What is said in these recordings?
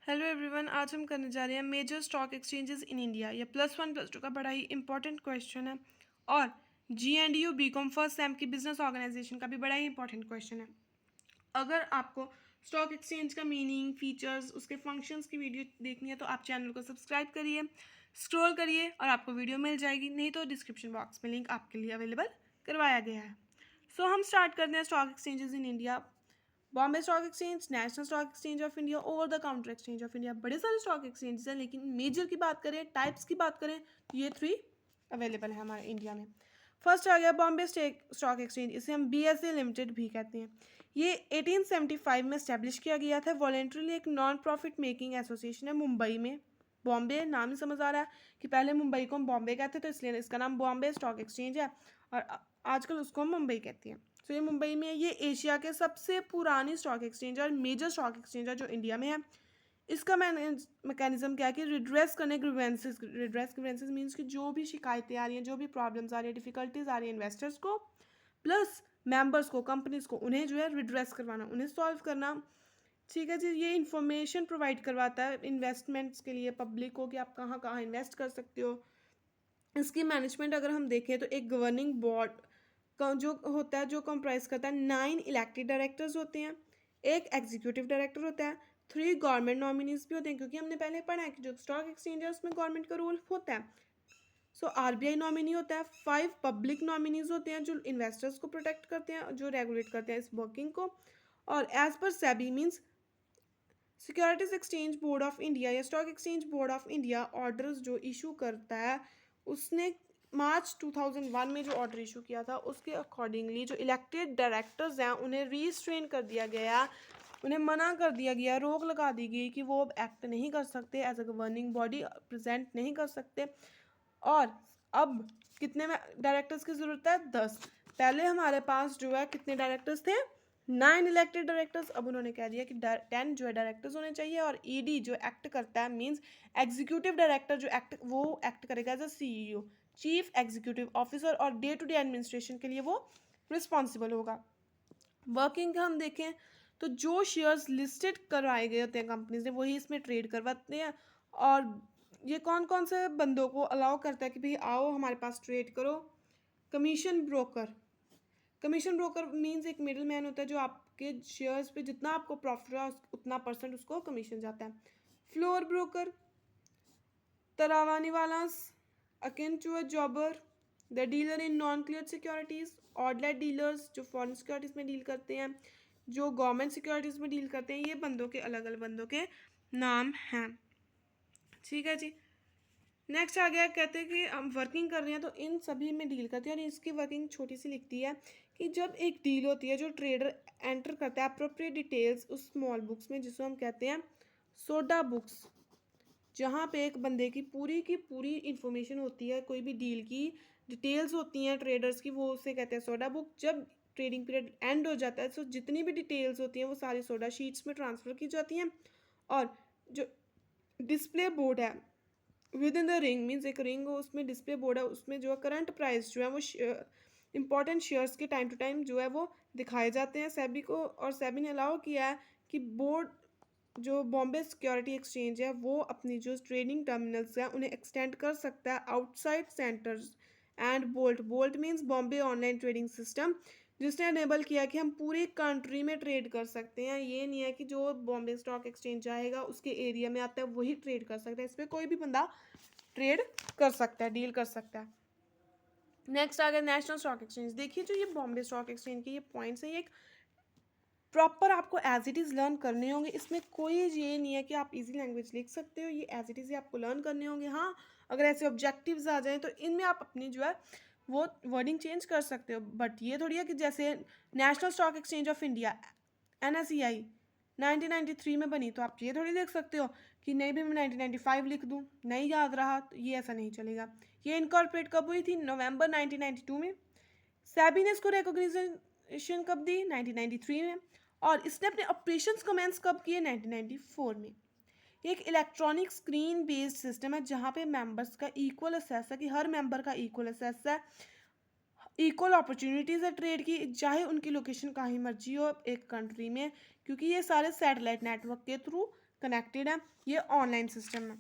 Hello everyone, आज हम करने जा रहे हैं major stock exchanges in India. ये +1 +2 का बड़ा ही इंपॉर्टेंट क्वेश्चन है और GNDU BCom फर्स्ट सेम की बिजनेस ऑर्गेनाइजेशन का भी बड़ा ही इंपॉर्टेंट क्वेश्चन है। अगर आपको स्टॉक एक्सचेंज का मीनिंग, फीचर्स, उसके फंक्शंस की वीडियो देखनी है तो आप चैनल को सब्सक्राइब करिए, स्क्रॉल करिए और आपको वीडियो मिल जाएगी, नहीं तो डिस्क्रिप्शन बॉक्स में लिंक आपके लिए अवेलेबल करवाया गया है। सो हम स्टार्ट करते हैं stock exchanges in India. Bombay stock exchange, national stock exchange of India, over the counter exchange of India. बड़े सारे स्टॉक एक्सचेंजेस हैं, लेकिन मेजर की बात करें, टाइप्स की बात करें तो ये 3 अवेलेबल है हमारे इंडिया में। फर्स्ट आ गया बॉम्बे स्टॉक एक्सचेंज, इसे हम BSE लिमिटेड भी कहते हैं। ये 1875 में स्टैब्लिश किया गया था। वॉलेंट्रीली एक नॉन प्रॉफिट मेकिंग एसोसिएशन है मुंबई में। बॉम्बे नाम ही समझ आ रहा है कि पहले मुंबई को हम बॉम्बे कहते तो इसलिए इसका नाम बॉम्बे स्टॉक एक्सचेंज है और आजकल उसको हम मुंबई कहते हैं। तो ये मुंबई में है। ये एशिया के सबसे पुरानी स्टॉक एक्सचेंज और मेजर स्टॉक एक्सचेंज है जो इंडिया में है। इसका मैकेनिज्म क्या है कि रिड्रेस करने ग्रीवेंसेस मीन्स कि जो भी शिकायतें आ रही हैं, जो भी प्रॉब्लम्स आ रही है, डिफिकल्टीज आ रही है इन्वेस्टर्स को प्लस मेंबर्स को, कंपनीज को, उन्हें जो है रिड्रेस करवाना, उन्हें सॉल्व करना। ठीक है जी। ये इन्फॉर्मेशन प्रोवाइड करवाता है इन्वेस्टमेंट्स के लिए पब्लिक को कि आप कहाँ कहाँ इन्वेस्ट कर सकते हो। इसकी मैनेजमेंट अगर हम देखें तो एक गवर्निंग बोर्ड का जो होता है, जो कंप्राइज करता है 9 इलेक्टेड डायरेक्टर्स होते हैं, एक एग्जीक्यूटिव डायरेक्टर होता है, 3 गवर्नमेंट नॉमिनीज भी होते हैं, क्योंकि हमने पहले पढ़ा है कि जो स्टॉक एक्सचेंज है उसमें गवर्नमेंट का रोल होता है। सो RBI नॉमिनी होता है, 5 पब्लिक नॉमिनीज होते हैं जो इन्वेस्टर्स को प्रोटेक्ट करते हैं, जो रेगुलेट करते हैं इस वर्किंग को। और as per SEBI means securities exchange board of India या stock exchange board of India orders जो इशू करता है, उसने मार्च 2001 में जो ऑर्डर इशू किया था उसके अकॉर्डिंगली जो इलेक्टेड डायरेक्टर्स हैं उन्हें रीस्ट्रेन कर दिया गया, उन्हें मना कर दिया गया, रोक लगा दी गई कि वो अब एक्ट नहीं कर सकते, as a governing body present नहीं कर सकते। और अब कितने डायरेक्टर्स की ज़रूरत है? 10। पहले हमारे पास जो है कितने डायरेक्टर्स थे? 9 इलेक्टेड डायरेक्टर्स। अब उन्होंने कह दिया कि 10 जो है डायरेक्टर्स होने चाहिए और ED जो एक्ट करता है मींस एग्जीक्यूटिव डायरेक्टर जो एक्ट करेगा as a CEO, chief executive officer, और डे टू डे एडमिनिस्ट्रेशन के लिए वो रिस्पॉन्सिबल होगा। वर्किंग का हम देखें तो जो शेयर्स लिस्टेड करवाए गए होते हैं कंपनीज ने वही इसमें ट्रेड करवाते हैं। और ये कौन कौन से बंदों को अलाउ करता है कि भाई आओ हमारे पास ट्रेड करो? Commission broker. Commission broker means एक मिडिल मैन होता है जो आपके शेयर्स पे जितना आपको प्रॉफिट है उतना परसेंट उसको कमीशन जाता है। फ्लोर ब्रोकर, तरावानी वालास, akin to a jobber, the dealer in non clear securities, odd lot dealers जो फॉरेन सिक्योरिटीज में डील करते हैं, जो गवर्नमेंट सिक्योरिटीज में डील करते हैं। ये बंदों के अलग अलग बंदों के नाम हैं। ठीक है जी। नेक्स्ट आ गया, कहते हैं कि हम वर्किंग कर रहे हैं तो इन सभी में डील करते हैं और इसकी वर्किंग छोटी सी लिखती है कि जब एक डील होती है जो ट्रेडर एंटर करता है अप्रोप्रिएट डिटेल्स उस स्मॉल बुक्स में जिसको हम कहते हैं सोडा बुक्स, जहाँ पे एक बंदे की पूरी इंफॉर्मेशन होती है, कोई भी डील की डिटेल्स होती हैं ट्रेडर्स की, वो उसे कहते हैं सोडा बुक। जब ट्रेडिंग पीरियड एंड हो जाता है तो जितनी भी डिटेल्स होती हैं वो सारी सोडा शीट्स में ट्रांसफ़र की जाती हैं। और जो डिस्प्ले बोर्ड है with in the ring means एक रिंग हो, उसमें डिस्प्ले बोर्ड है, उसमें जो है करंट प्राइस जो है वो इंपॉर्टेंट शेयर्स के टाइम टू टाइम जो है वो दिखाए जाते हैं सेबी को। और सेबी ने अलाउ किया है कि बोर्ड जो बॉम्बे सिक्योरिटी एक्सचेंज है वो अपनी जो ट्रेडिंग टर्मिनल्स हैं उन्हें एक्सटेंड कर सकता है outside centres and bolt means Bombay online trading system, जिसने अनेबल किया कि हम पूरी कंट्री में ट्रेड कर सकते हैं। ये नहीं है कि जो बॉम्बे स्टॉक एक्सचेंज आएगा उसके एरिया में आता है वही ट्रेड कर सकता है, इस पर कोई भी बंदा ट्रेड कर सकता है, डील कर सकता है। नेक्स्ट आ गया नेशनल स्टॉक एक्सचेंज। देखिए जो ये बॉम्बे स्टॉक एक्सचेंज के ये पॉइंट्स हैं, ये एक प्रॉपर आपको एज इट इज़ लर्न करने होंगे। इसमें कोई ये नहीं है कि आप इजी लैंग्वेज लिख सकते हो, ये एज इट इज़ ही आपको लर्न करने होंगे। हाँ, अगर ऐसे ऑब्जेक्टिव्स आ जाएं तो इनमें आप अपनी जो है वो वर्डिंग चेंज कर सकते हो, बट ये थोड़ी है कि जैसे national stock exchange of India NSEI 1993 में बनी, तो आप ये थोड़ी देख सकते हो कि नहीं भी मैं 1995 लिख दूँ, नहीं याद रहा, तो ये ऐसा नहीं चलेगा। ये इनकॉर्पोरेट कब हुई थी? नवंबर 1992 में। सेबी ने इसको रिकॉग्निशन कब दी? 1993 में। और इसने अपने ऑपरेशंस कमेंस कब किए? 1994 में। ये एक इलेक्ट्रॉनिक स्क्रीन बेस्ड सिस्टम है जहाँ पे मेंबर्स का इक्वल असेस है, कि हर मेंबर का इक्वल असेस है, इक्वल अपॉर्चुनिटीज़ है ट्रेड की, चाहे उनकी लोकेशन कहीं मर्जी हो एक कंट्री में, क्योंकि ये सारे सैटेलाइट नेटवर्क के थ्रू कनेक्टेड है, ये ऑनलाइन सिस्टम है।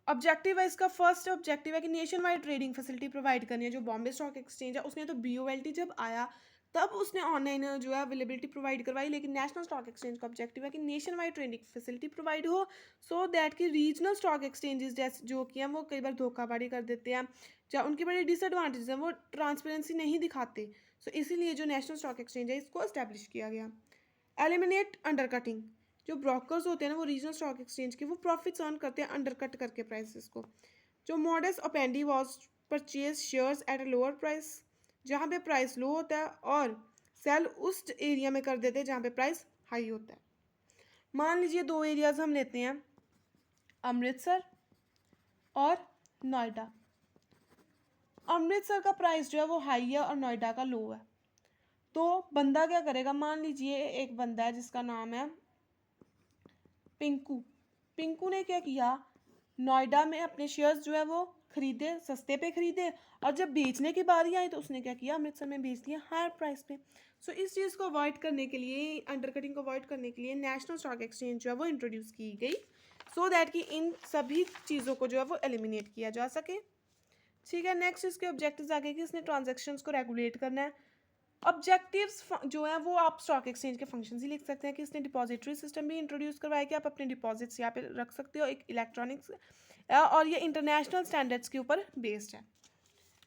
ऑब्जेक्टिव है इसका, फर्स्ट ऑब्जेक्टिव है कि nation wide trading facility provide करनी है। जो बॉम्बे स्टॉक एक्सचेंज है उसने तो BOLT जब आया तब उसने ऑनलाइन जो है अवेलेबिलिटी प्रोवाइड करवाई, लेकिन नेशनल स्टॉक एक्सचेंज का ऑब्जेक्टिव है कि nation wide trading facility provide हो, सो दैट कि रीजनल स्टॉक एक्सचेंजेस जैसे जो कि हैं वो कई बार धोखाधड़ी कर देते हैं, या उनके बड़े डिसएडवांटेज हैं, वो ट्रांसपेरेंसी नहीं दिखाते। सो इसीलिए जो नेशनल स्टॉक एक्सचेंज है इसको एस्टेब्लिश किया गया। एलिमिनेट अंडरकटिंग, जो ब्रोकर्स होते हैं ना वो रीजनल स्टॉक एक्सचेंज के, वो प्रॉफिट्स अर्न करते हैं अंडरकट करके प्राइसेस को। जो modus operandi was purchase shares at a lower price, जहाँ पे प्राइस लो होता है और सेल उस एरिया में कर देते हैं जहाँ पे प्राइस हाई होता है। मान लीजिए दो एरियाज हम लेते हैं, अमृतसर और नोएडा। अमृतसर का प्राइस जो है वो हाई है और नोएडा का लो है, तो बंदा क्या करेगा, मान लीजिए एक बंदा है जिसका नाम है पिंकू। पिंकू ने क्या किया, नोएडा में अपने शेयर्स जो है वो खरीदे, सस्ते पे खरीदे, और जब बेचने की बारी आई तो उसने क्या किया, अमृतसर में बेच दिया हायर प्राइस पे। सो इस चीज़ को अवॉइड करने के लिए, अंडरकटिंग को अवॉइड करने के लिए नेशनल स्टॉक एक्सचेंज जो है वो इंट्रोड्यूस की गई, सो दैट कि इन सभी चीज़ों को जो है वो एलिमिनेट किया जा सके। ठीक है, नेक्स्ट इसके ऑब्जेक्टिव्स आगे कि इसने ट्रांजैक्शंस को रेगुलेट करना है। ऑब्जेक्टिव्स जो है वो आप स्टॉक एक्सचेंज के फंक्शन ही लिख सकते हैं कि इसने डिपॉजिटरी सिस्टम भी इंट्रोड्यूस करवाया कि आप अपने डिपॉजिट्स यहाँ पे रख सकते हो, एक इलेक्ट्रॉनिक्स, और ये इंटरनेशनल स्टैंडर्ड्स के ऊपर बेस्ड है।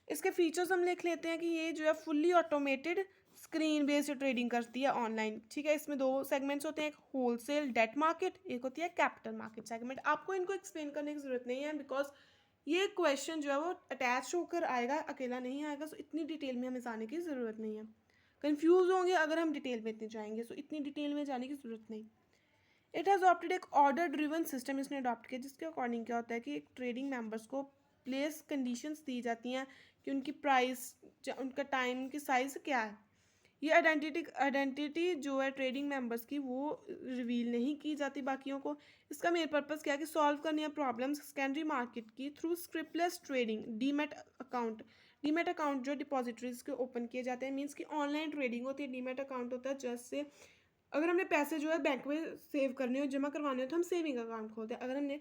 इसके फीचर्स हम लिख लेते हैं कि ये जो है fully automated screen based trading करती है ऑनलाइन। ठीक है, इसमें दो सेगमेंट्स होते हैं, एक होलसेल डेट मार्केट, एक होती है कैपिटल मार्केट सेगमेंट। आपको इनको एक्सप्लेन करने की जरूरत नहीं है, बिकॉज ये क्वेश्चन जो है वो अटैच होकर आएगा, अकेला नहीं आएगा, सो इतनी डिटेल में हमें जाने की ज़रूरत नहीं है। कंफ्यूज होंगे अगर हम डिटेल में इतने जाएंगे, सो इतनी डिटेल में जाने की ज़रूरत नहीं। इट हैज़ ऑप्टेड, एक ऑर्डर ड्रिवन सिस्टम इसने अडॉप्ट किया, जिसके अकॉर्डिंग क्या होता है कि एक ट्रेडिंग मेंबर्स को प्लेस कंडीशंस दी जाती हैं कि उनकी प्राइस, उनका टाइम, उनकी साइज़ क्या है। ये आइडेंटिटी जो है ट्रेडिंग मेंबर्स की वो रिवील नहीं की जाती बाकियों को। इसका मेन पर्पस क्या है कि सॉल्व करनी है प्रॉब्लम्स सेकेंडरी मार्केट की थ्रू स्क्रिप्टलेस ट्रेडिंग। डीमेट अकाउंट जो डिपॉजिटरीज के ओपन किए जाते हैं, मीन्स कि ऑनलाइन ट्रेडिंग होती है। डीमेट अकाउंट होता है जैसे अगर हमने पैसे जो है बैंक में सेव करने हो, जमा करवाने हो, तो हम सेविंग अकाउंट खोलते हैं। अगर हमने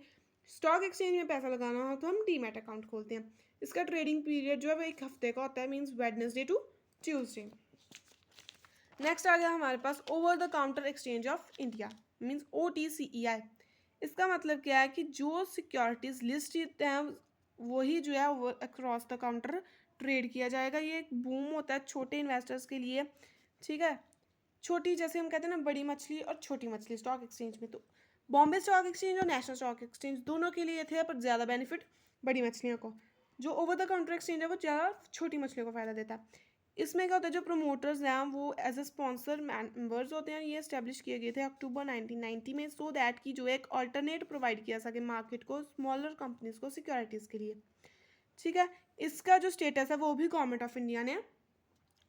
स्टॉक एक्सचेंज में पैसा लगाना हो तो हम डीमेट अकाउंट खोलते हैं। इसका ट्रेडिंग पीरियड जो है वो एक हफ्ते का होता है, means Wednesday to Tuesday. Next आ गया हमारे पास over the counter exchange of India, means OTCEI। इसका मतलब क्या है कि जो सिक्योरिटीज लिस्ट हैं वही जो है वो अक्रॉस द काउंटर ट्रेड किया जाएगा। ये एक बूम होता है छोटे इन्वेस्टर्स के लिए। ठीक है, छोटी, जैसे हम कहते हैं ना, बड़ी मछली और छोटी मछली स्टॉक एक्सचेंज में, तो बॉम्बे स्टॉक एक्सचेंज और नेशनल स्टॉक एक्सचेंज दोनों के लिए थे, पर ज़्यादा बेनिफिट बड़ी मछलियों को। जो ओवर द काउंटर एक्सचेंज है वो ज़्यादा छोटी मछलियों को फ़ायदा देता है। इसमें क्या होता है, जो प्रमोटर्स हैं वो एज ए स्पॉन्सर मेंबर्स होते हैं। ये एस्टेब्लिश किए गए थे अक्टूबर 1990 में, सो दैट की जो एक अल्टरनेट प्रोवाइड किया सके मार्केट को, स्मॉलर कंपनीज को सिक्योरिटीज़ के लिए। ठीक है, इसका जो स्टेटस है वो भी गवर्नमेंट ऑफ इंडिया ने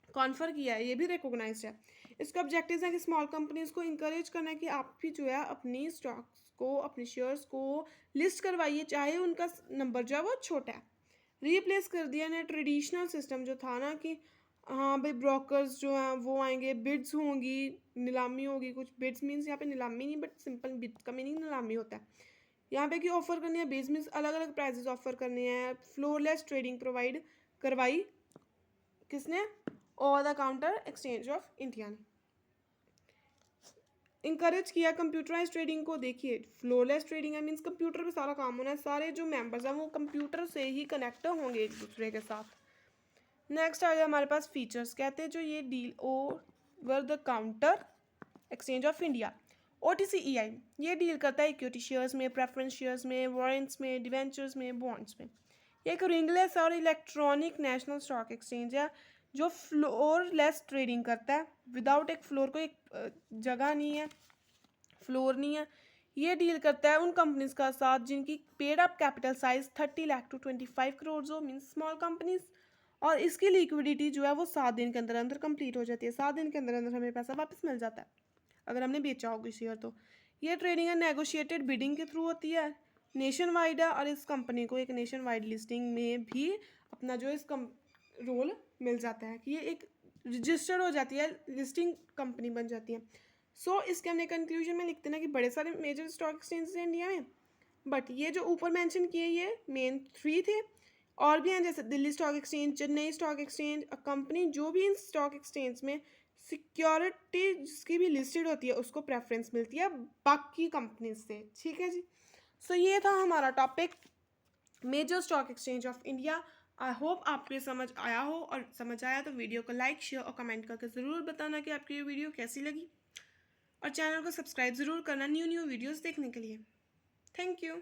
कॉन्फर किया है, ये भी रिकोगनाइज्ड है। इसका ऑब्जेक्टिव है कि स्मॉल कंपनीज को इंकरेज करना है कि आप भी जो है अपनी स्टॉक्स को, अपने शेयर्स को लिस्ट करवाइए, चाहे उनका नंबर जो है वो छोटा है। रिप्लेस कर दिया ने ट्रेडिशनल सिस्टम जो था ना कि हाँ भाई ब्रोकर्स जो हैं वो आएंगे, बिड्स होंगी, नीलामी होगी। कुछ बिड्स मीन्स यहाँ पे नीलामी नहीं, बट सिंपल बिड का मीनिंग नीलामी होता है यहाँ पे कि ऑफर करनी है। बिड्स मीन्स अलग अलग प्राइजेस ऑफर करने हैं। फ्लोरलेस ट्रेडिंग प्रोवाइड करवाई किसने, over the counter exchange of India ने। इंकरेज किया कंप्यूटराइज ट्रेडिंग को। देखिए फ्लोलेस ट्रेडिंग है, मीन्स कंप्यूटर पे सारा काम होना है, सारे जो मेंबर्स हैं वो कंप्यूटर से ही कनेक्ट होंगे एक दूसरे के साथ। नेक्स्ट आ गया हमारे पास फीचर्स। कहते हैं जो ये deal over the counter exchange of India OTCEI ये डील करता है इक्विटी शेयर्स में, प्रेफरेंस शेयर्स में, वारंट्स में, डिवेंचर्स में, बॉन्ड्स में। ये एक रिंगलेस और इलेक्ट्रॉनिक नेशनल स्टॉक एक्सचेंज है जो फ्लोरलेस ट्रेडिंग करता है। विदाउट एक फ्लोर, को एक जगह नहीं है, फ्लोर नहीं है। ये डील करता है उन कंपनीज का साथ जिनकी paid up capital size 30 lakh to 25 crore हो, मीन्स स्मॉल कंपनीज। और इसकी लिक्विडिटी जो है वो 7 दिन के अंदर अंदर कंप्लीट हो जाती है। 7 दिन के अंदर अंदर हमें पैसा वापस मिल जाता है अगर हमने बेचा होगा शेयर तो। ये ट्रेडिंग है नेगोशिएटेड बिडिंग के थ्रू होती है, नेशन वाइड है, और इस कंपनी को एक नेशन वाइड लिस्टिंग में भी अपना जो इस रोल मिल जाता है कि ये एक रजिस्टर्ड हो जाती है, लिस्टिंग कंपनी बन जाती है। सो इसके हमने कंक्लूजन में लिखते ना कि बड़े सारे मेजर स्टॉक एक्सचेंजेस हैं इंडिया में, बट ये जो ऊपर मेंशन किए ये मेन 3 थे। और भी हैं जैसे Delhi stock exchange, Chennai stock exchange. Company जो भी इन स्टॉक एक्सचेंज में सिक्योरिटी जिसकी भी लिस्टेड होती है उसको प्रेफरेंस मिलती है बाकी कंपनीज से। ठीक है जी। सो ये था हमारा topic major stock exchange of India. I hope आपको ये समझ आया हो, और समझ आया तो वीडियो को लाइक शेयर और कमेंट करके ज़रूर बताना कि आपको ये वीडियो कैसी लगी, और चैनल को सब्सक्राइब ज़रूर करना न्यू वीडियोज़ देखने के लिए। Thank you.